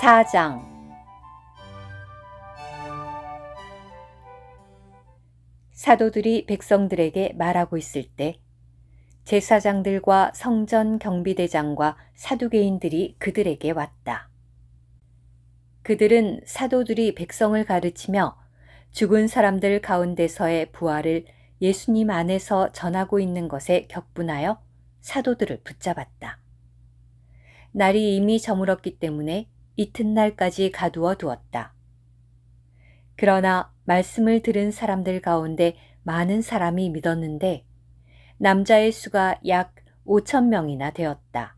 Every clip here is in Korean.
4장. 사도들이 백성들에게 말하고 있을 때 제사장들과 성전 경비대장과 사두개인들이 그들에게 왔다. 그들은 사도들이 백성을 가르치며 죽은 사람들 가운데서의 부활을 예수님 안에서 전하고 있는 것에 격분하여 사도들을 붙잡았다. 날이 이미 저물었기 때문에 이튿날까지 가두어 두었다. 그러나 말씀을 들은 사람들 가운데 많은 사람이 믿었는데 남자의 수가 약 5,000명이나 되었다.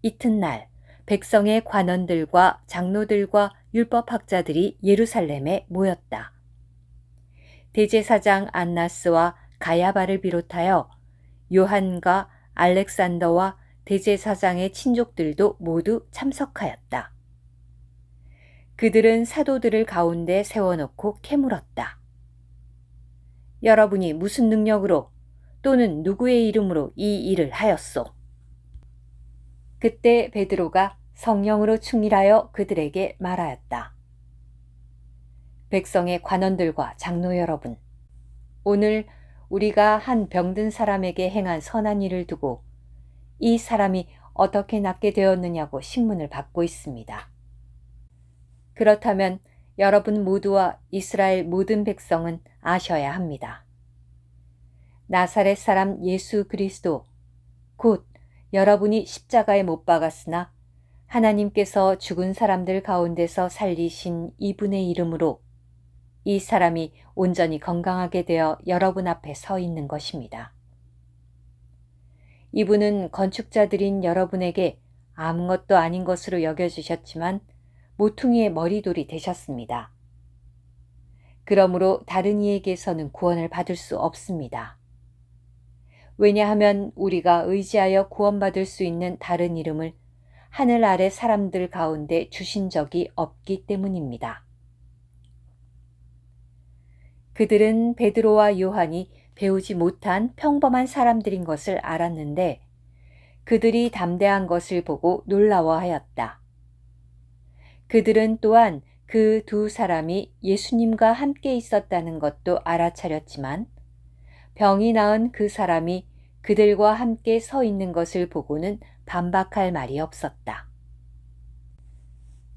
이튿날 백성의 관원들과 장로들과 율법학자들이 예루살렘에 모였다. 대제사장 안나스와 가야바를 비롯하여 요한과 알렉산더와 대제사장의 친족들도 모두 참석하였다. 그들은 사도들을 가운데 세워놓고 캐물었다. 여러분이 무슨 능력으로 또는 누구의 이름으로 이 일을 하였소? 그때 베드로가 성령으로 충일하여 그들에게 말하였다. 백성의 관원들과 장로 여러분, 오늘 우리가 한 병든 사람에게 행한 선한 일을 두고 이 사람이 어떻게 낫게 되었느냐고 신문을 받고 있습니다. 그렇다면 여러분 모두와 이스라엘 모든 백성은 아셔야 합니다. 나사렛 사람 예수 그리스도, 곧 여러분이 십자가에 못 박았으나 하나님께서 죽은 사람들 가운데서 살리신 이분의 이름으로 이 사람이 온전히 건강하게 되어 여러분 앞에 서 있는 것입니다. 이분은 건축자들인 여러분에게 아무것도 아닌 것으로 여겨주셨지만 모퉁이의 머리돌이 되셨습니다. 그러므로 다른 이에게서는 구원을 받을 수 없습니다. 왜냐하면 우리가 의지하여 구원받을 수 있는 다른 이름을 하늘 아래 사람들 가운데 주신 적이 없기 때문입니다. 그들은 베드로와 요한이 배우지 못한 평범한 사람들인 것을 알았는데 그들이 담대한 것을 보고 놀라워하였다. 그들은 또한 그 두 사람이 예수님과 함께 있었다는 것도 알아차렸지만 병이 나은 그 사람이 그들과 함께 서 있는 것을 보고는 반박할 말이 없었다.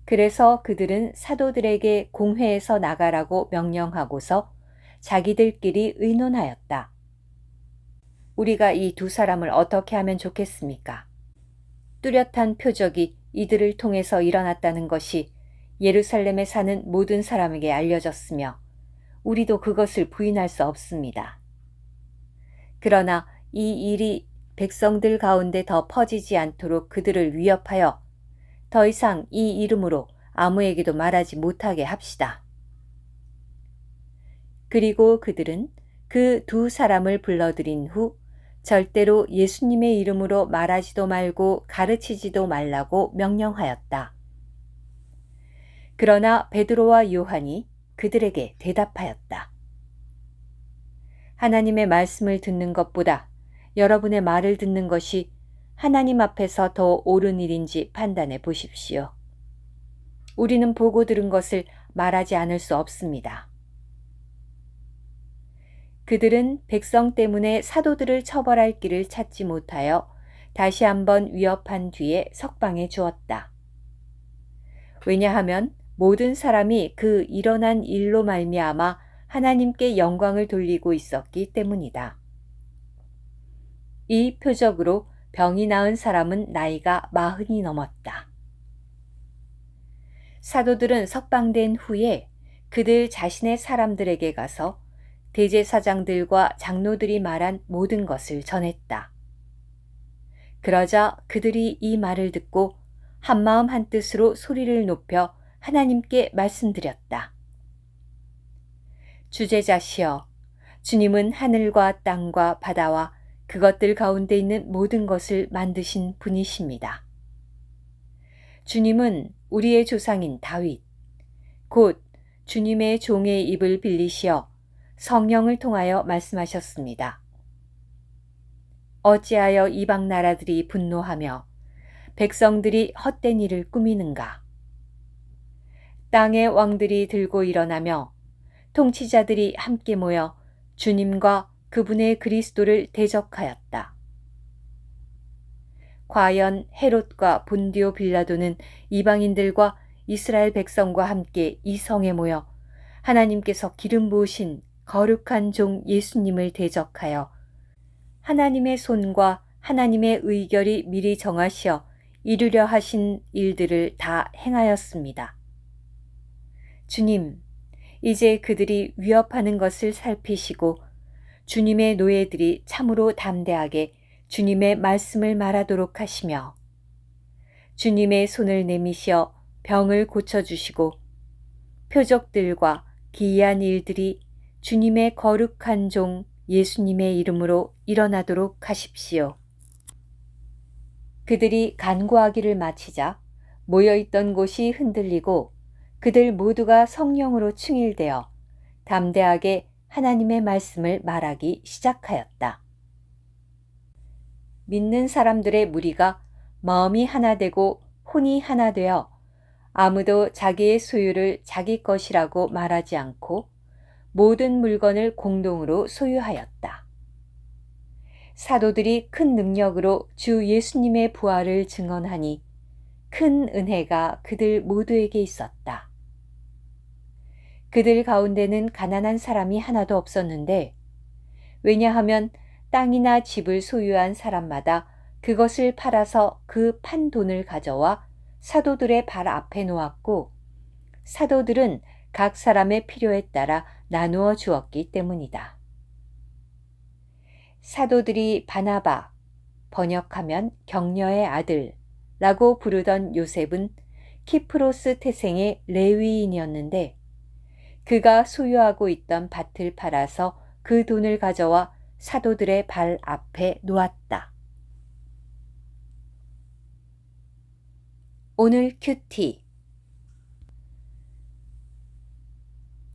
그래서 그들은 사도들에게 공회에서 나가라고 명령하고서 자기들끼리 의논하였다. 우리가 이 두 사람을 어떻게 하면 좋겠습니까? 뚜렷한 표적이 이들을 통해서 일어났다는 것이 예루살렘에 사는 모든 사람에게 알려졌으며 우리도 그것을 부인할 수 없습니다. 그러나 이 일이 백성들 가운데 더 퍼지지 않도록 그들을 위협하여 더 이상 이 이름으로 아무에게도 말하지 못하게 합시다. 그리고 그들은 그 두 사람을 불러들인 후 절대로 예수님의 이름으로 말하지도 말고 가르치지도 말라고 명령하였다. 그러나 베드로와 요한이 그들에게 대답하였다. 하나님의 말씀을 듣는 것보다 여러분의 말을 듣는 것이 하나님 앞에서 더 옳은 일인지 판단해 보십시오. 우리는 보고 들은 것을 말하지 않을 수 없습니다. 그들은 백성 때문에 사도들을 처벌할 길을 찾지 못하여 다시 한번 위협한 뒤에 석방해 주었다. 왜냐하면 모든 사람이 그 일어난 일로 말미암아 하나님께 영광을 돌리고 있었기 때문이다. 이 표적으로 병이 나은 사람은 나이가 40이 넘었다. 사도들은 석방된 후에 그들 자신의 사람들에게 가서 대제사장들과 장로들이 말한 모든 것을 전했다. 그러자 그들이 이 말을 듣고 한마음 한뜻으로 소리를 높여 하나님께 말씀드렸다. 주제자시여, 주님은 하늘과 땅과 바다와 그것들 가운데 있는 모든 것을 만드신 분이십니다. 주님은 우리의 조상인 다윗, 곧 주님의 종의 입을 빌리시어 성령을 통하여 말씀하셨습니다. 어찌하여 이방 나라들이 분노하며 백성들이 헛된 일을 꾸미는가? 땅의 왕들이 들고 일어나며 통치자들이 함께 모여 주님과 그분의 그리스도를 대적하였다. 과연 헤롯과 본디오 빌라도는 이방인들과 이스라엘 백성과 함께 이 성에 모여 하나님께서 기름 부으신 거룩한 종 예수님을 대적하여 하나님의 손과 하나님의 의결이 미리 정하시어 이루려 하신 일들을 다 행하였습니다. 주님, 이제 그들이 위협하는 것을 살피시고 주님의 노예들이 참으로 담대하게 주님의 말씀을 말하도록 하시며 주님의 손을 내미시어 병을 고쳐주시고 표적들과 기이한 일들이 주님의 거룩한 종 예수님의 이름으로 일어나도록 하십시오. 그들이 간구하기를 마치자 모여있던 곳이 흔들리고 그들 모두가 성령으로 충일되어 담대하게 하나님의 말씀을 말하기 시작하였다. 믿는 사람들의 무리가 마음이 하나 되고 혼이 하나 되어 아무도 자기의 소유를 자기 것이라고 말하지 않고 모든 물건을 공동으로 소유하였다. 사도들이 큰 능력으로 주 예수님의 부활을 증언하니 큰 은혜가 그들 모두에게 있었다. 그들 가운데는 가난한 사람이 하나도 없었는데 왜냐하면 땅이나 집을 소유한 사람마다 그것을 팔아서 그 판 돈을 가져와 사도들의 발 앞에 놓았고 사도들은 각 사람의 필요에 따라 나누어 주었기 때문이다. 사도들이 바나바, 번역하면 격려의 아들라고 부르던 요셉은 키프로스 태생의 레위인이었는데 그가 소유하고 있던 밭을 팔아서 그 돈을 가져와 사도들의 발 앞에 놓았다. 오늘 큐티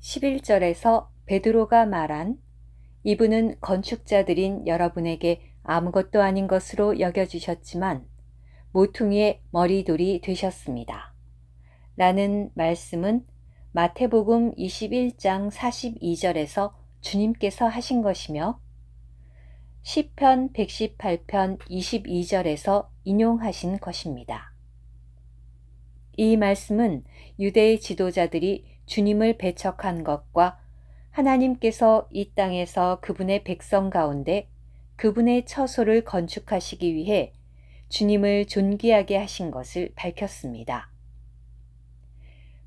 11절에서 베드로가 말한 이분은 건축자들인 여러분에게 아무것도 아닌 것으로 여겨주셨지만 모퉁이의 머리돌이 되셨습니다. 라는 말씀은 마태복음 21장 42절에서 주님께서 하신 것이며 시편 118편 22절에서 인용하신 것입니다. 이 말씀은 유대의 지도자들이 주님을 배척한 것과 하나님께서 이 땅에서 그분의 백성 가운데 그분의 처소를 건축하시기 위해 주님을 존귀하게 하신 것을 밝혔습니다.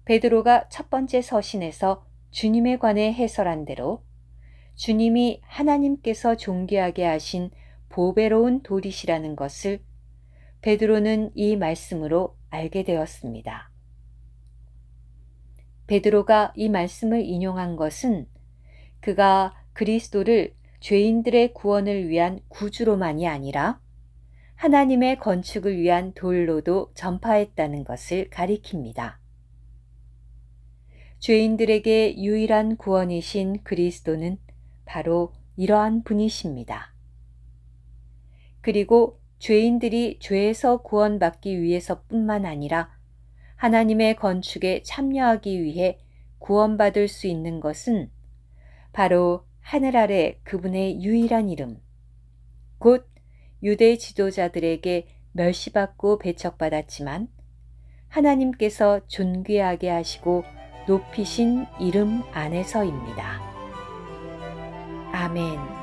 베드로가 첫 번째 서신에서 주님에 관해 해설한 대로 주님이 하나님께서 존귀하게 하신 보배로운 돌이시라는 것을 베드로는 이 말씀으로 알게 되었습니다. 베드로가 이 말씀을 인용한 것은 그가 그리스도를 죄인들의 구원을 위한 구주로만이 아니라 하나님의 건축을 위한 돌로도 전파했다는 것을 가리킵니다. 죄인들에게 유일한 구원이신 그리스도는 바로 이러한 분이십니다. 그리고 죄인들이 죄에서 구원받기 위해서뿐만 아니라 하나님의 건축에 참여하기 위해 구원받을 수 있는 것은 바로 하늘 아래 그분의 유일한 이름, 곧 유대 지도자들에게 멸시받고 배척받았지만 하나님께서 존귀하게 하시고 높이신 이름 안에서입니다. 아멘.